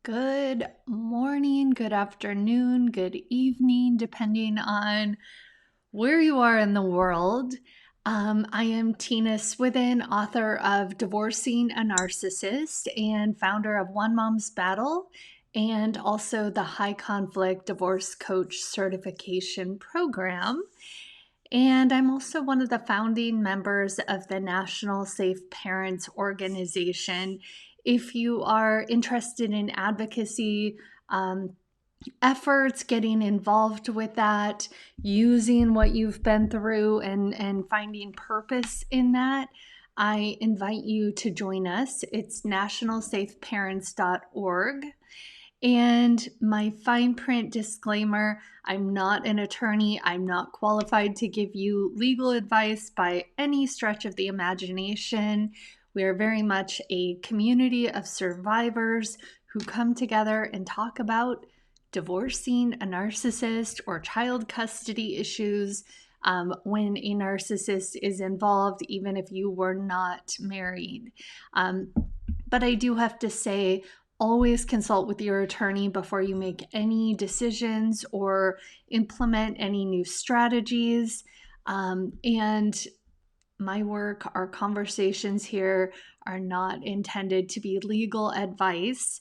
Good morning, good afternoon, good evening, depending on where you are in the world. I am Tina Swithin, author of Divorcing a Narcissist and founder of One Mom's Battle, and also the High Conflict Divorce Coach Certification Program. And I'm also one of the founding members of the National Safe Parents organization. If you are interested in advocacy, efforts, getting involved with that, using what you've been through and finding purpose in that, I invite you to join us. It's nationalsafeparents.org. And my fine print disclaimer, I'm not an attorney. I'm not qualified to give you legal advice by any stretch of the imagination. We are very much a community of survivors who come together and talk about divorcing a narcissist or child custody issues when a narcissist is involved, even if you were not married. But I do have to say, always consult with your attorney before you make any decisions or implement any new strategies. And my work, our conversations here are not intended to be legal advice.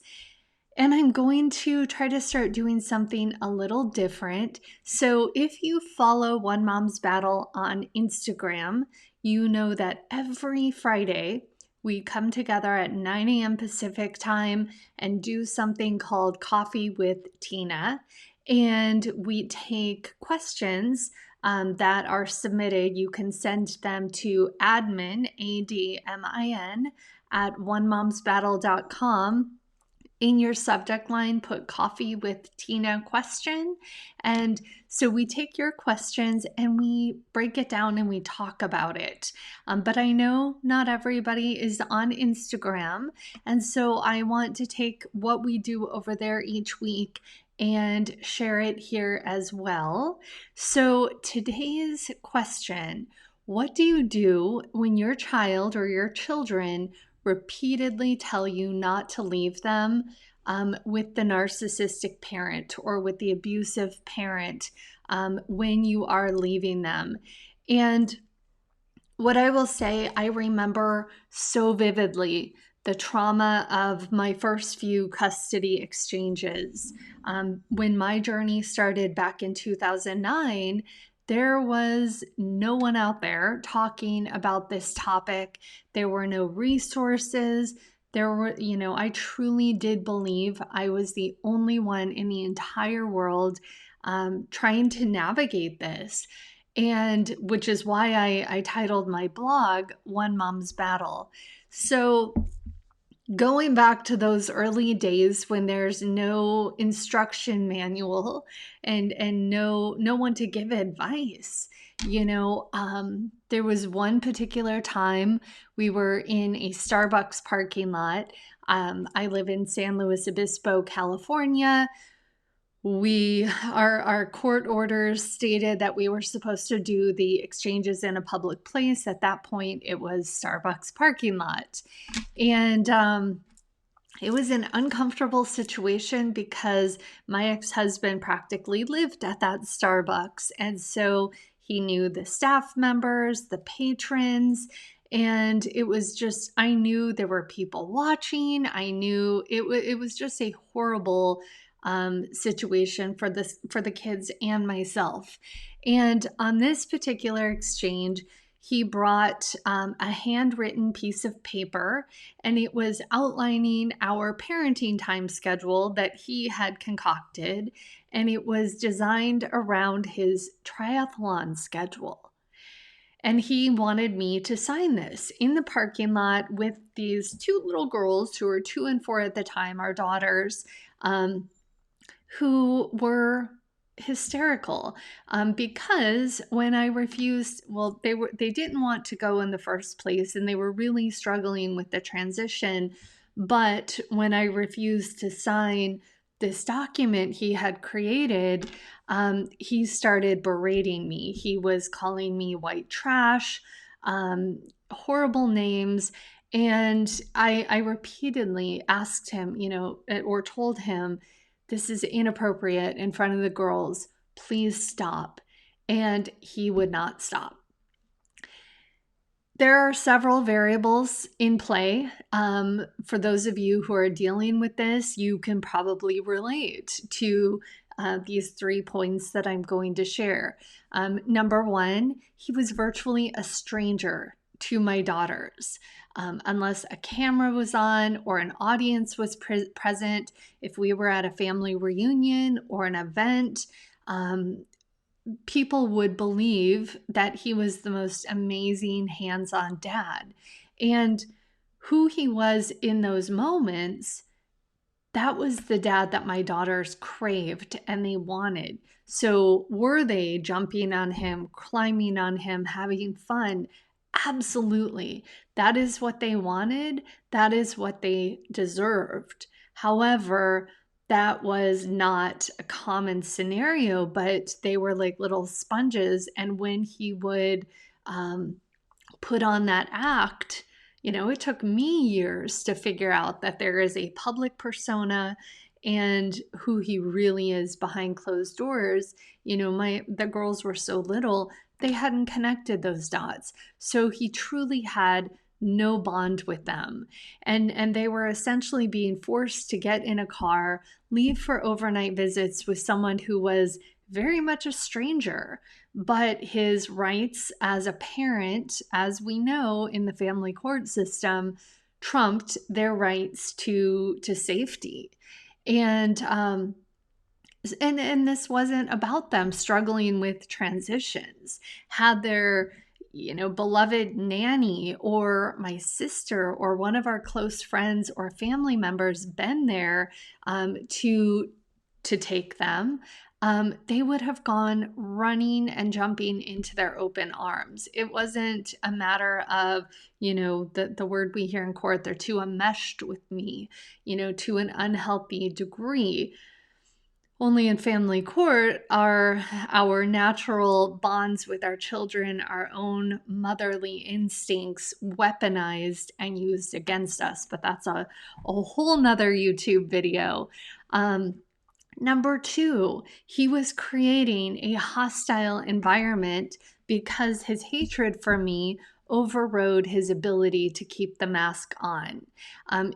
And I'm going to try to start doing something a little different. So if you follow One Mom's Battle on Instagram, you know that every Friday we come together at 9 a.m. Pacific time and do something called Coffee with Tina. And we take questions that are submitted. You can send them to admin, ADMIN, at onemomsbattle.com. In your subject line, put Coffee with Tina question. And so we take your questions and we break it down and we talk about it. But I know not everybody is on Instagram. And so I want to take what we do over there each week and share it here as well. So today's question: what do you do when your child or your children repeatedly tell you not to leave them with the narcissistic parent or with the abusive parent when you are leaving them? And what I will say, I remember so vividly the trauma of my first few custody exchanges. When my journey started back in 2009, there was no one out there talking about this topic. There were no resources. I truly did believe I was the only one in the entire world trying to navigate this. And which is why I titled my blog One Mom's Battle. So going back to those early days when there's no instruction manual and no one to give advice, there was one particular time we were in a Starbucks parking lot. I live in San Luis Obispo, California. Our court orders stated that we were supposed to do the exchanges in a public place. At that point, it was Starbucks parking lot. And it was an uncomfortable situation because my ex-husband practically lived at that Starbucks. And so he knew the staff members, the patrons, and it was just, I knew there were people watching. I knew it was just a horrible situation for the kids and myself. And on this particular exchange, he brought a handwritten piece of paper, and it was outlining our parenting time schedule that he had concocted, and it was designed around his triathlon schedule. And he wanted me to sign this in the parking lot with these two little girls who were 2 and 4 at the time, our daughters, who were hysterical because when I refused, well, they didn't want to go in the first place, and they were really struggling with the transition. But when I refused to sign this document he had created, he started berating me. He was calling me white trash, horrible names. And I repeatedly asked him, or told him, this is inappropriate in front of the girls. Please stop. And he would not stop. There are several variables in play. For those of you who are dealing with this, you can probably relate to these 3 points that I'm going to share. Number one, he was virtually a stranger to my daughters. Unless a camera was on or an audience was present, if we were at a family reunion or an event, people would believe that he was the most amazing hands-on dad. And who he was in those moments, that was the dad that my daughters craved and they wanted. So were they jumping on him, climbing on him, having fun? Absolutely. That is what they wanted. That is what they deserved. However, that was not a common scenario, but they were like little sponges. And when he would put on that act, it took me years to figure out that there is a public persona and who he really is behind closed doors. The girls were so little, they hadn't connected those dots. So he truly had no bond with them. And they were essentially being forced to get in a car, leave for overnight visits with someone who was very much a stranger. But his rights as a parent, as we know in the family court system, trumped their rights to safety. And this wasn't about them struggling with transitions. Had their beloved nanny or my sister or one of our close friends or family members been there to take them, they would have gone running and jumping into their open arms. It wasn't a matter of, the word we hear in court, they're too enmeshed with me, to an unhealthy degree. Only in family court are our natural bonds with our children, our own motherly instincts, weaponized and used against us. But that's a whole nother YouTube video. Number two, he was creating a hostile environment because his hatred for me overrode his ability to keep the mask on.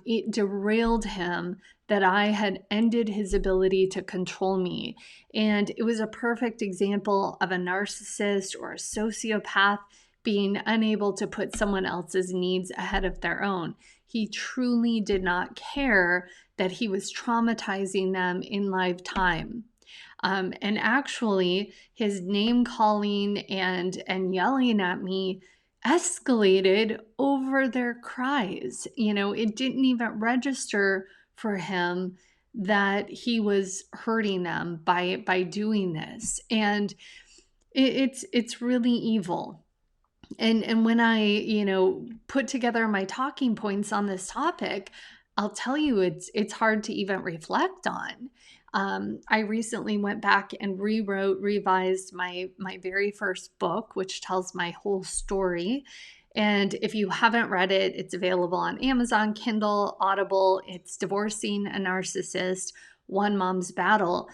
It derailed him that I had ended his ability to control me. And it was a perfect example of a narcissist or a sociopath being unable to put someone else's needs ahead of their own. He truly did not care that he was traumatizing them in live time. And actually, his name calling and yelling at me escalated over their cries. It didn't even register for him that he was hurting them by doing this. And it's really evil. And when I, put together my talking points on this topic, I'll tell you it's hard to even reflect on. I recently went back and revised my very first book, which tells my whole story. And if you haven't read it, it's available on Amazon, Kindle, Audible. It's Divorcing a Narcissist, One Mom's Battle.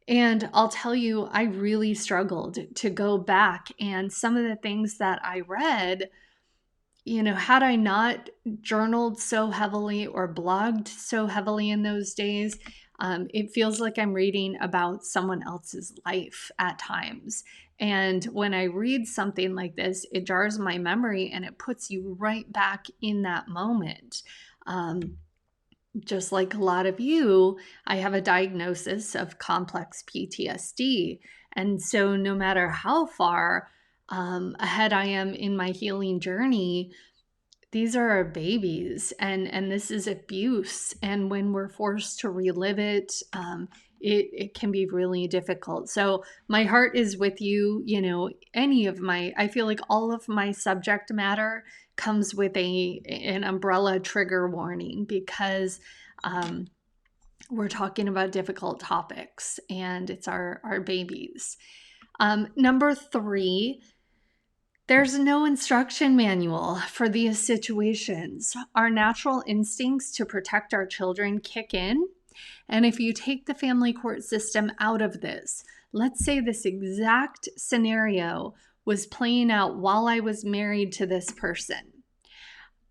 And I'll tell you, I really struggled to go back, and some of the things that I read, had I not journaled so heavily or blogged so heavily in those days, it feels like I'm reading about someone else's life at times. And when I read something like this, it jars my memory and it puts you right back in that moment. Just like a lot of you, I have a diagnosis of complex PTSD. And so no matter how far ahead I am in my healing journey, these are our babies and this is abuse. And when we're forced to relive it, it can be really difficult. So my heart is with you. I feel like all of my subject matter comes with an umbrella trigger warning because we're talking about difficult topics and it's our babies. Number three, There's no instruction manual for these situations. Our natural instincts to protect our children kick in. And if you take the family court system out of this, let's say this exact scenario was playing out while I was married to this person,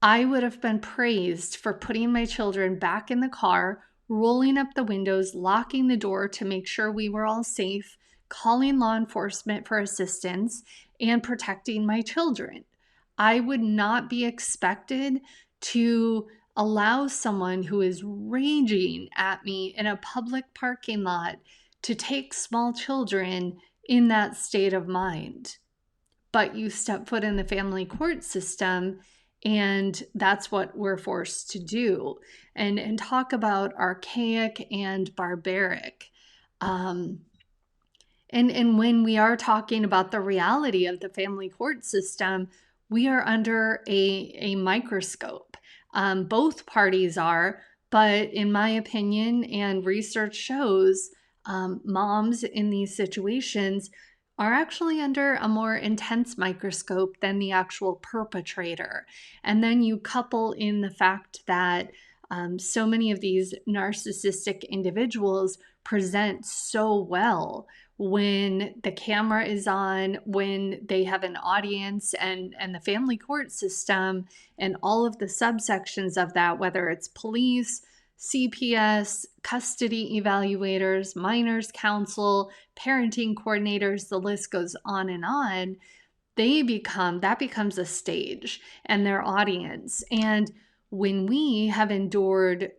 I would have been praised for putting my children back in the car, rolling up the windows, locking the door to make sure we were all safe, calling law enforcement for assistance, and protecting my children. I would not be expected to allow someone who is raging at me in a public parking lot to take small children in that state of mind. But you step foot in the family court system, and that's what we're forced to do. And talk about archaic and barbaric. And when we are talking about the reality of the family court system, we are under a microscope. Both parties are, but in my opinion, and research shows, moms in these situations are actually under a more intense microscope than the actual perpetrator. And then you couple in the fact that so many of these narcissistic individuals present so well when the camera is on, when they have an audience, and the family court system and all of the subsections of that, whether it's police, CPS, custody evaluators, minors counsel, parenting coordinators, the list goes on and on. That becomes a stage and their audience. And when we have endured,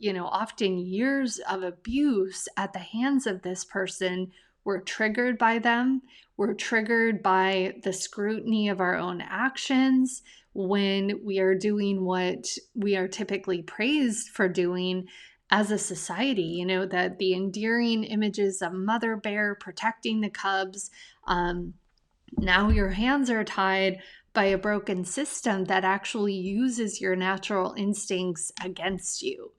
often years of abuse at the hands of this person, we're triggered by them. We're triggered by the scrutiny of our own actions when we are doing what we are typically praised for doing as a society. That the endearing images of mother bear protecting the cubs. Now your hands are tied by a broken system that actually uses your natural instincts against you.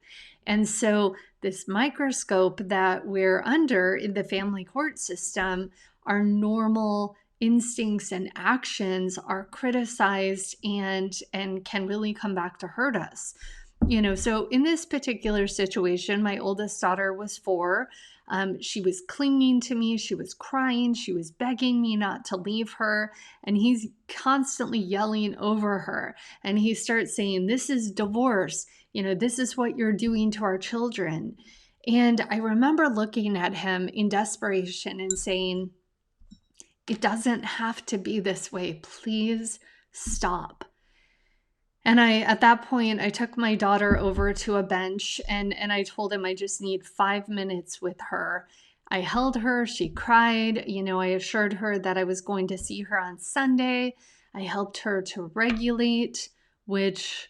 And so this microscope that we're under in the family court system, our normal instincts and actions are criticized and can really come back to hurt us. So in this particular situation, my oldest daughter was 4. She was clinging to me. She was crying. She was begging me not to leave her. And he's constantly yelling over her. And he starts saying, "This is divorce. This is what you're doing to our children." And I remember looking at him in desperation and saying, "It doesn't have to be this way. Please stop." And at that point, I took my daughter over to a bench and I told him I just need 5 minutes with her. I held her, she cried. I assured her that I was going to see her on Sunday. I helped her to regulate, which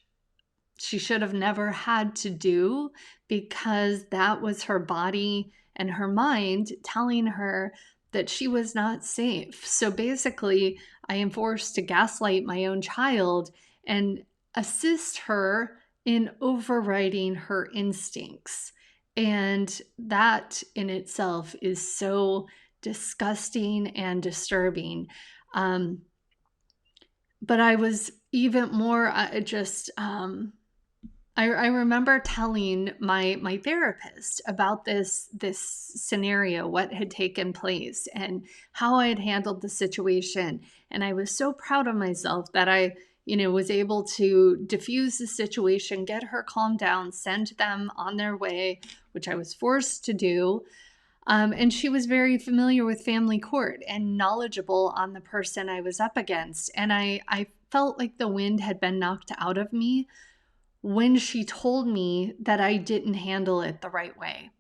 she should have never had to do because that was her body and her mind telling her that she was not safe. So basically, I am forced to gaslight my own child and assist her in overriding her instincts. And that in itself is so disgusting and disturbing. But I was even more I remember telling my therapist about this scenario, what had taken place and how I had handled the situation. And I was so proud of myself that I was able to diffuse the situation, get her calmed down, send them on their way, which I was forced to do. And she was very familiar with family court and knowledgeable on the person I was up against. And I felt like the wind had been knocked out of me when she told me that I didn't handle it the right way.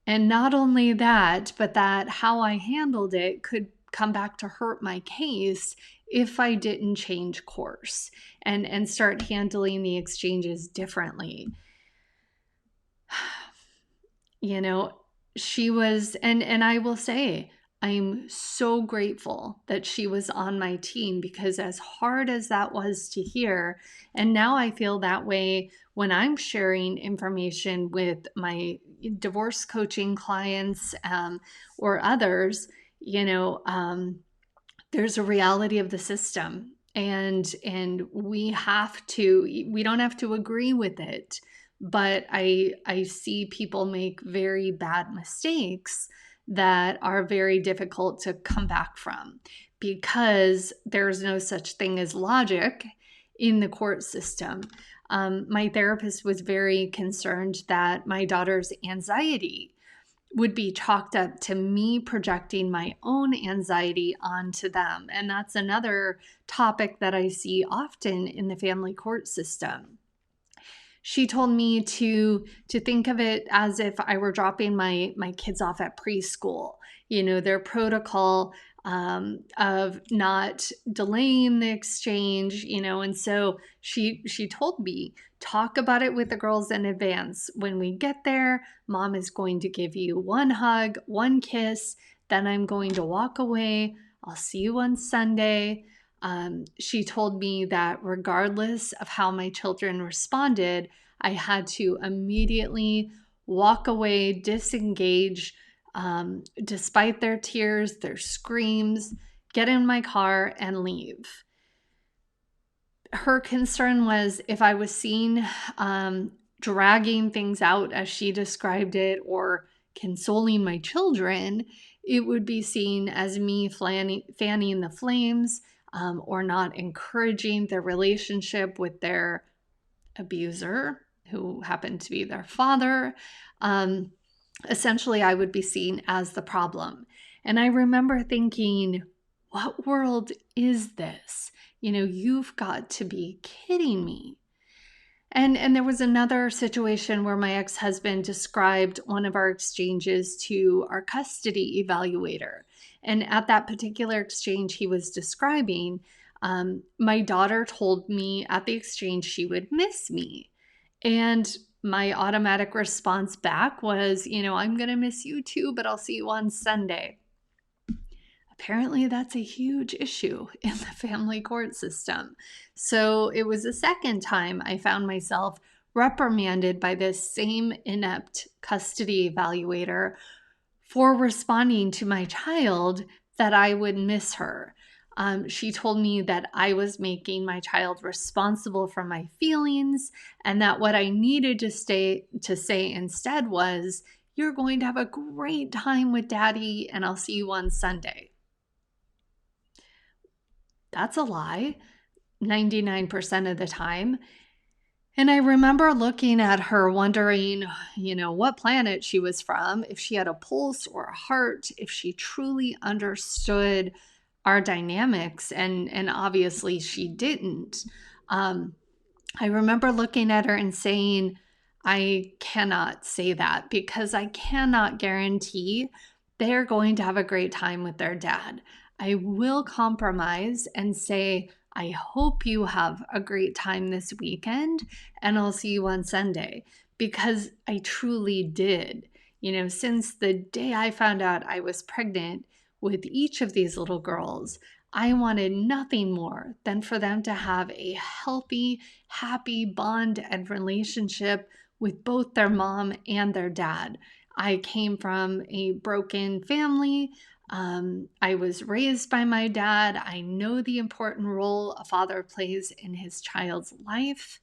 And not only that, but that how I handled it could come back to hurt my case if I didn't change course and start handling the exchanges differently. She was, and I will say, I'm so grateful that she was on my team because as hard as that was to hear, and now I feel that way when I'm sharing information with my divorce coaching clients or others, there's a reality of the system, and we don't have to agree with it, but I see people make very bad mistakes that are very difficult to come back from, because there's no such thing as logic in the court system. My therapist was very concerned that my daughter's anxiety would be chalked up to me projecting my own anxiety onto them. And that's another topic that I see often in the family court system. She told me to think of it as if I were dropping my kids off at preschool. Their protocol of not delaying the exchange, and so she told me, talk about it with the girls in advance. When we get there, mom is going to give you one hug, one kiss, then I'm going to walk away. I'll see you on Sunday. She told me that regardless of how my children responded, I had to immediately walk away, disengage, despite their tears, their screams, get in my car and leave. Her concern was if I was seen dragging things out, as she described it, or consoling my children, it would be seen as me fanning the flames, or not encouraging their relationship with their abuser, who happened to be their father. Essentially, I would be seen as the problem. And I remember thinking, what world is this? You've got to be kidding me. And there was another situation where my ex-husband described one of our exchanges to our custody evaluator. And at that particular exchange he was describing, my daughter told me at the exchange she would miss me. And my automatic response back was, I'm going to miss you too, but I'll see you on Sunday. Apparently, that's a huge issue in the family court system. So it was the second time I found myself reprimanded by this same inept custody evaluator for responding to my child that I would miss her. She told me that I was making my child responsible for my feelings, and that what I needed to say instead was, "You're going to have a great time with Daddy, and I'll see you on Sunday." That's a lie 99% of the time. And I remember looking at her wondering, what planet she was from, if she had a pulse or a heart, if she truly understood our dynamics. And obviously she didn't. I remember looking at her and saying, I cannot say that, because I cannot guarantee they're going to have a great time with their dad. I will compromise and say, I hope you have a great time this weekend, and I'll see you on Sunday, because I truly did. Since the day I found out I was pregnant with each of these little girls, I wanted nothing more than for them to have a healthy, happy bond and relationship with both their mom and their dad. I came from a broken family. I was raised by my dad. I know the important role a father plays in his child's life,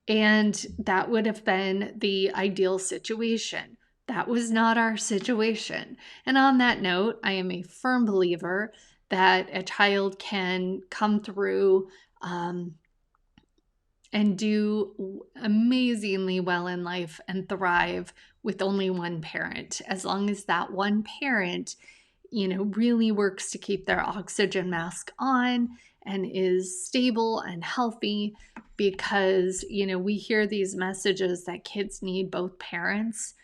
and that would have been the ideal situation. That was not our situation. And on that note, I am a firm believer that a child can come through and do amazingly well in life and thrive with only one parent, as long as that one parent really works to keep their oxygen mask on and is stable and healthy. Because, we hear these messages that kids need both parents,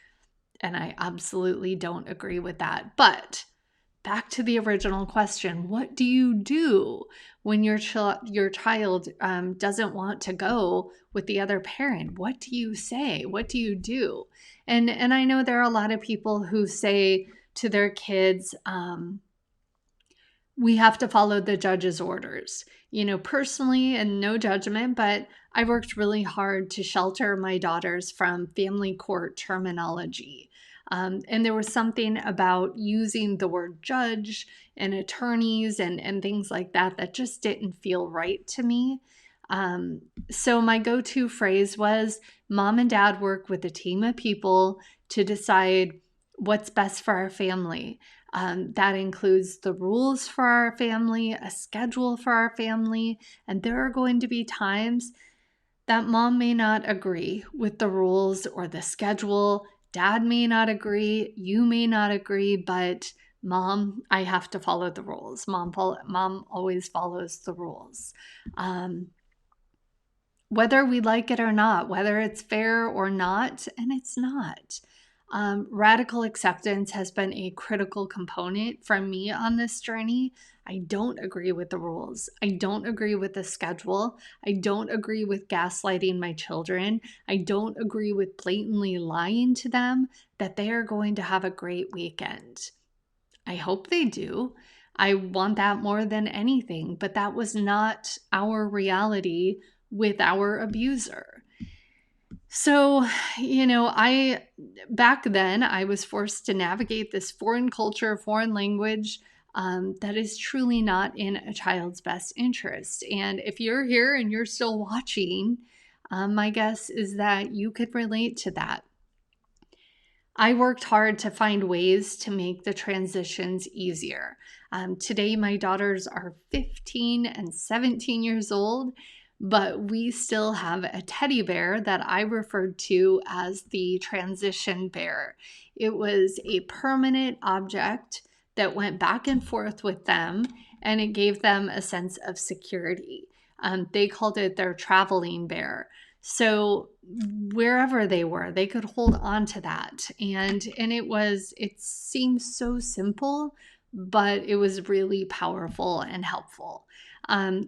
and I absolutely don't agree with that. But back to the original question, what do you do when your child doesn't want to go with the other parent? What do you say? What do you do? And I know there are a lot of people who say to their kids, we have to follow the judge's orders. Personally, and no judgment, but I worked really hard to shelter my daughters from family court terminology. And there was something about using the word judge and attorneys and things like that that just didn't feel right to me. So my go-to phrase was, Mom and Dad work with a team of people to decide what's best for our family. That includes the rules for our family, a schedule for our family, and there are going to be times that Mom may not agree with the rules or the schedule. Dad may not agree, you may not agree, but Mom, I have to follow the rules. Mom always follows the rules. Whether we like it or not, whether it's fair or not, and it's not. Radical acceptance has been a critical component for me on this journey. I don't agree with the rules. I don't agree with the schedule. I don't agree with gaslighting my children. I don't agree with blatantly lying to them that they are going to have a great weekend. I hope they do. I want that more than anything, but that was not our reality with our abuser. So, back then I was forced to navigate this foreign culture, foreign language that is truly not in a child's best interest. And if you're here and you're still watching, my guess is that you could relate to that. I worked hard to find ways to make the transitions easier. Today, my daughters are 15 and 17 years old, but we still have a teddy bear that I referred to as the transition bear. It was a permanent object that went back and forth with them, and it gave them a sense of security. They called it their traveling bear. So wherever they were, they could hold on to that. And it seemed so simple, but it was really powerful and helpful.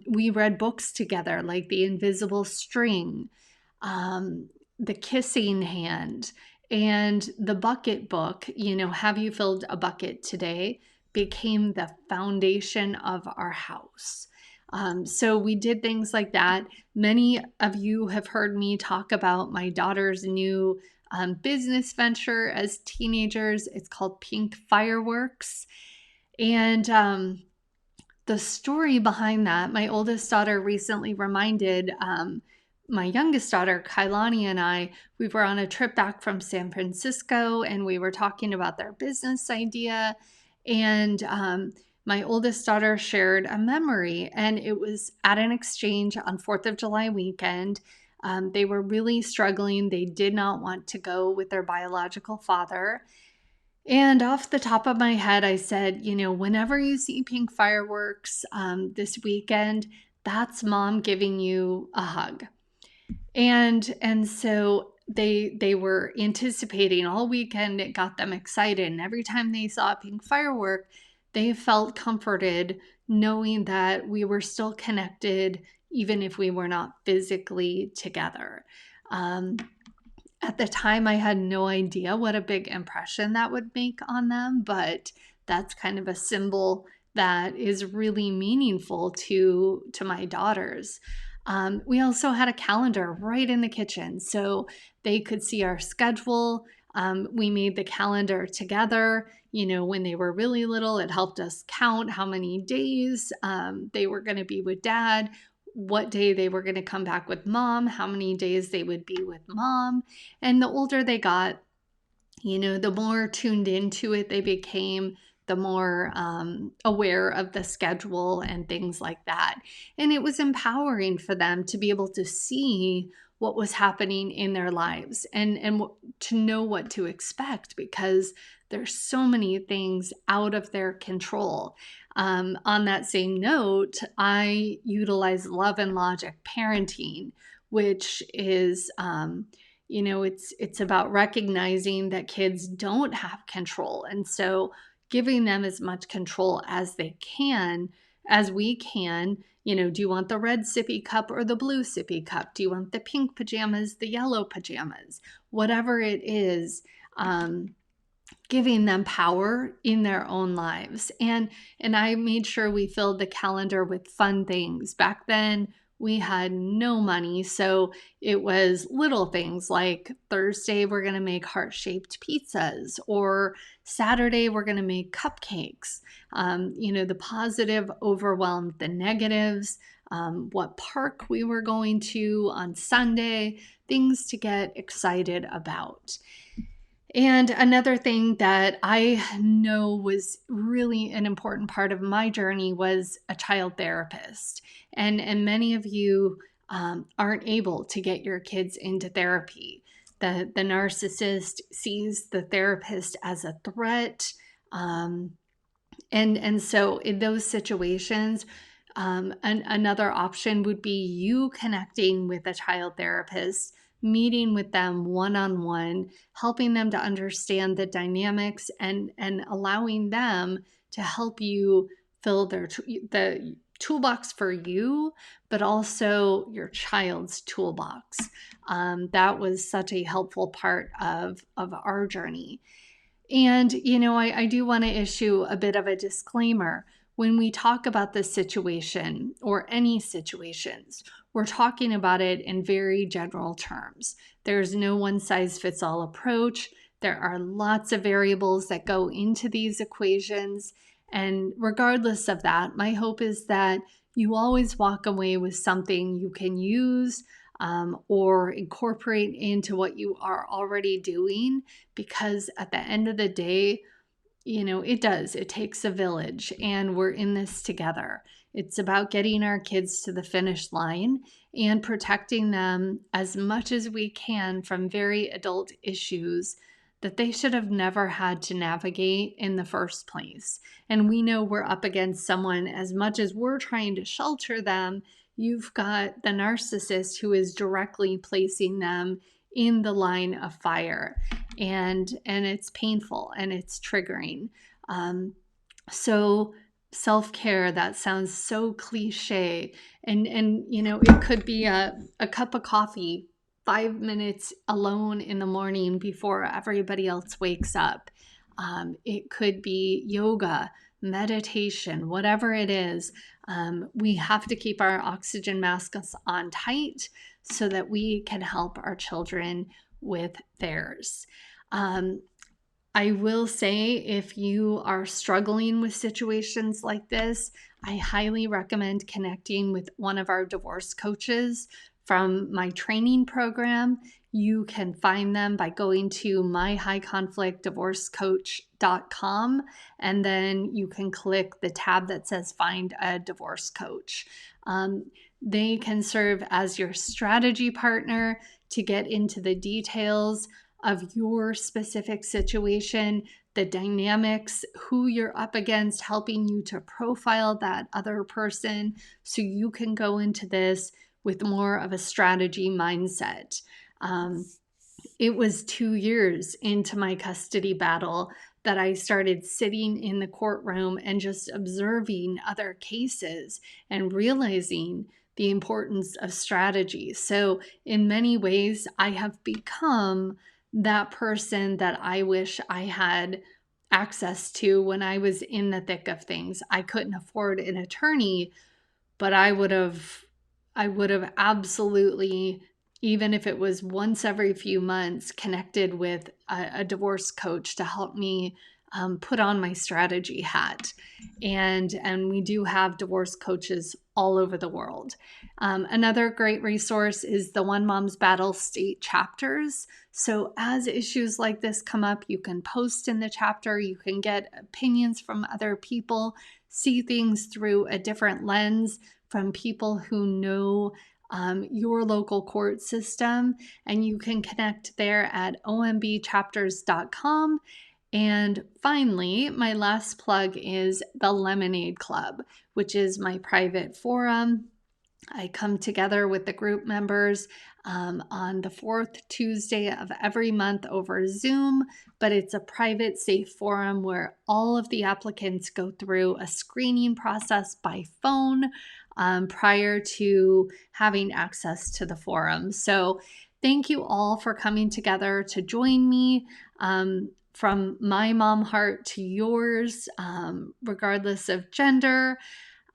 We read books together like The Invisible String, The Kissing Hand, and the bucket book, Have You Filled a Bucket Today, became the foundation of our house. So we did things like that. Many of you have heard me talk about my daughter's new business venture as teenagers. It's called Pink Fireworks. And the story behind that, my oldest daughter recently reminded my youngest daughter, Kailani, and I, we were on a trip back from San Francisco and we were talking about their business idea. And my oldest daughter shared a memory, and it was at an exchange on 4th of July weekend. They were really struggling. They did not want to go with their biological father. And off the top of my head, I said, whenever you see pink fireworks this weekend, that's Mom giving you a hug. And so they were anticipating all weekend. It got them excited. And every time they saw a pink firework, they felt comforted knowing that we were still connected, even if we were not physically together. At the time, I had no idea what a big impression that would make on them, but that's kind of a symbol that is really meaningful to my daughters. We also had a calendar right in the kitchen, so they could see our schedule. We made the calendar together. When they were really little, it helped us count how many days they were going to be with Dad, what day they were going to come back with Mom, how many days they would be with Mom. And the older they got, the more tuned into it they became, the more aware of the schedule and things like that. And it was empowering for them to be able to see what was happening in their lives and to know what to expect, because there's so many things out of their control. On that same note, I utilize love and logic parenting, which is it's about recognizing that kids don't have control. And so giving them as much control as we can. Do you want the red sippy cup or the blue sippy cup? Do you want the pink pajamas, the yellow pajamas? Whatever it is, giving them power in their own lives. And I made sure we filled the calendar with fun things. Back then, we had no money. So it was little things like Thursday, we're going to make heart-shaped pizzas, or Saturday, we're going to make cupcakes. The positive overwhelmed the negatives, what park we were going to on Sunday, things to get excited about. And another thing that I know was really an important part of my journey was a child therapist. And many of you aren't able to get your kids into therapy. The narcissist sees the therapist as a threat. And so in those situations, another option would be you connecting with a child therapist, meeting with them one-on-one, helping them to understand the dynamics, and allowing them to help you fill the toolbox for you, but also your child's toolbox. That was such a helpful part of our journey. And, I do want to issue a bit of a disclaimer. When we talk about this situation or any situations, we're talking about it in very general terms. There's no one size fits all approach. There are lots of variables that go into these equations. And regardless of that, my hope is that you always walk away with something you can use or incorporate into what you are already doing, because at the end of the day, it takes a village, and we're in this together. It's about getting our kids to the finish line and protecting them as much as we can from very adult issues that they should have never had to navigate in the first place. And we know we're up against someone, as much as we're trying to shelter them, you've got the narcissist who is directly placing them in the line of fire. And it's painful and it's triggering. So self-care, that sounds so cliche. And it could be a cup of coffee, 5 minutes alone in the morning before everybody else wakes up. It could be yoga, meditation, whatever it is. We have to keep our oxygen masks on tight so that we can help our children with theirs. I will say, if you are struggling with situations like this, I highly recommend connecting with one of our divorce coaches from my training program. You can find them by going to myhighconflictdivorcecoach.com, and then you can click the tab that says Find a Divorce Coach. They can serve as your strategy partner to get into the details of your specific situation, the dynamics, who you're up against, helping you to profile that other person so you can go into this with more of a strategy mindset. It was 2 years into my custody battle that I started sitting in the courtroom and just observing other cases and realizing the importance of strategy. So in many ways, I have become that person that I wish I had access to when I was in the thick of things. I couldn't afford an attorney, but I would have absolutely, even if it was once every few months, connected with a divorce coach to help me put on my strategy hat. And we do have divorce coaches all over the world. Another great resource is the One Mom's Battle state chapters. So as issues like this come up, you can post in the chapter, you can get opinions from other people, see things through a different lens from people who know your local court system, and you can connect there at ombchapters.com. And finally, my last plug is the Lemonade Club, which is my private forum. I come together with the group members on the fourth Tuesday of every month over Zoom, but it's a private, safe forum where all of the applicants go through a screening process by phone prior to having access to the forum. So thank you all for coming together to join me. From my mom heart to yours, regardless of gender.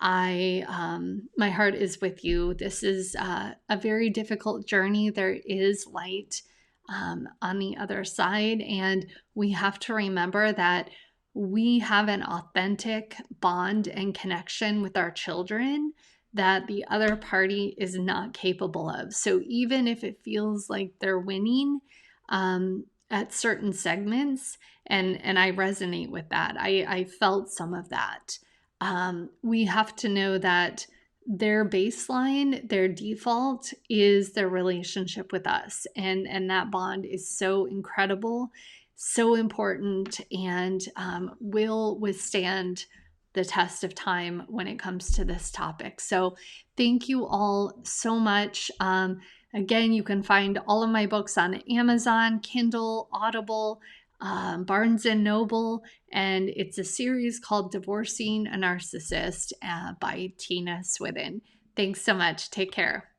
My heart is with you. This is a very difficult journey. There is light on the other side, and we have to remember that we have an authentic bond and connection with our children that the other party is not capable of. So even if it feels like they're winning at certain segments, and I resonate with that, I felt some of that. We have to know that their baseline, their default is their relationship with us. And that bond is so incredible, so important, and will withstand the test of time when it comes to this topic. So thank you all so much. Again, you can find all of my books on Amazon, Kindle, Audible, Barnes and Noble, and it's a series called Divorcing a Narcissist by Tina Swithin. Thanks so much. Take care.